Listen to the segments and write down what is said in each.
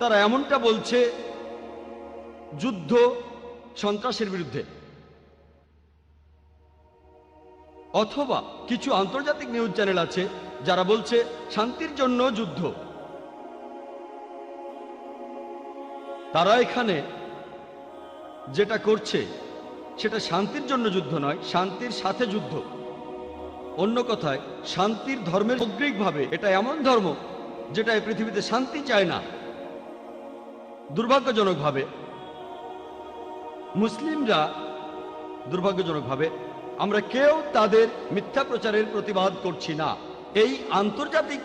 তারা এমনটা বলছে যুদ্ধ সন্ত্রাসের বিরুদ্ধে, অথবা কিছু আন্তর্জাতিক নিউজ চ্যানেল আছে যারা বলছে শান্তির জন্য যুদ্ধ। তারা এখানে যেটা করছে সেটা শান্তির জন্য যুদ্ধ নয়, শান্তির সাথে যুদ্ধ। অন্য কথায়, শান্তির ধর্মের মৌলিকভাবে এটা এমন ধর্ম যেটা এই পৃথিবীতে শান্তি চায় না। দুর্ভাগ্যজনকভাবে মুসলিমরা, দুর্ভাগ্যজনকভাবে আমরা কেউ তাদের মিথ্যা প্রচারের প্রতিবাদ করছি না। এই আন্তর্জাতিক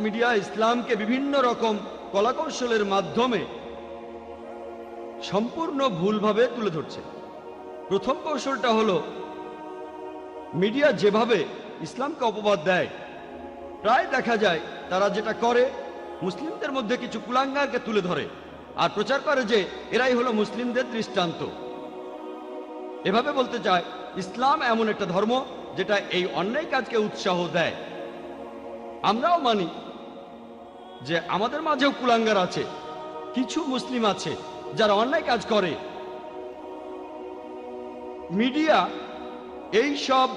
মিডিয়া ইসলামকে বিভিন্ন রকম কলাকৌশলের মাধ্যমে সম্পূর্ণ ভুলভাবে তুলে ধরছে। প্রথম কৌশলটা হলো, মিডিয়া যেভাবে ইসলামকে অপবাদ দেয়, প্রায় দেখা যায় তারা যেটা করে মুসলিমদের মধ্যে কিছু কুলাঙ্গারকে তুলে ধরে আর প্রচার করে যে এরাই হলো মুসলিমদের দৃষ্টান্ত। এভাবে বলতে চায় ইসলাম এমন একটা ধর্ম যেটা এই অন্যায় কাজকে উৎসাহ দেয়। আমরাও মানি যে আমাদের মাঝেও কুলাঙ্গার আছে, কিছু মুসলিম আছে যারা অন্যায় কাজ করে। মিডিয়া এই সব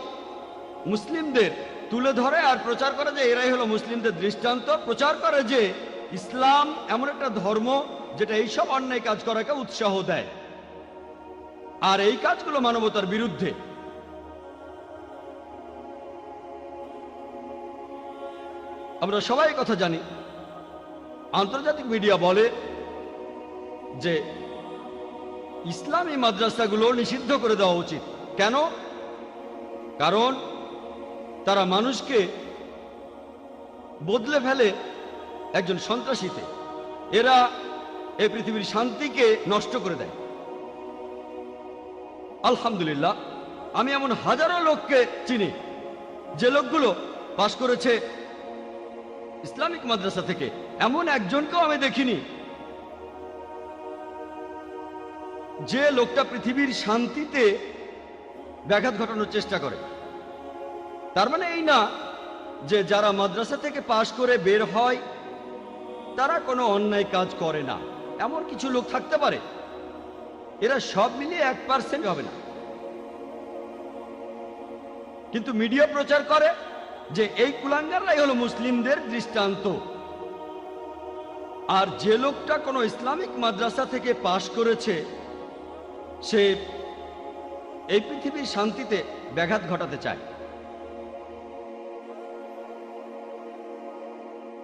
মুসলিমদের তুলে ধরে আর প্রচার করে যে এরাই হলো মুসলিমদের দৃষ্টান্ত, প্রচার করে যে ইসলাম এমন একটা ধর্ম যেটা এইসব অন্যায় কাজ করাকে উৎসাহ দেয়, আর এই কাজগুলো মানবতার বিরুদ্ধে। আমরা সবাই কথা জানি, আন্তর্জাতিক মিডিয়া বলে যে ইসলামী মাদ্রাসাগুলো নিষিদ্ধ করে দেওয়া উচিত। কেন? কারণ তারা মানুষকে বদলে ফেলে একজন সন্ত্রাসীতে। এরা এই পৃথিবীর শান্তিকে নষ্ট করে দেয়। আলহামদুলিল্লাহ, আমি এমন হাজারো লোককে চিনি যে লোকগুলো পাশ করেছে ইসলামিক মাদ্রাসা থেকে। এমন একজনকেও আমি দেখিনি যে লোকটা পৃথিবীর শান্তিতে ব্যাঘাত ঘটানোর চেষ্টা করে। তার মানে এই না যে যারা মাদ্রাসা থেকে পাশ করে বের হয় তারা কোনো অন্যায় কাজ করে না। এমন কিছু লোক থাকতে পারে, এরা সব মিলিয়ে 1% হবে না। কিন্তু মিডিয়া প্রচার করে যে এই কুলাঙ্গাররাই হলো মুসলিমদের দৃষ্টান্ত। আর যে লোকটা কোনো ইসলামিক মাদ্রাসা থেকে পাশ করেছে সে এই পৃথিবীর শান্তিতে ব্যাঘাত ঘটাতে চায়।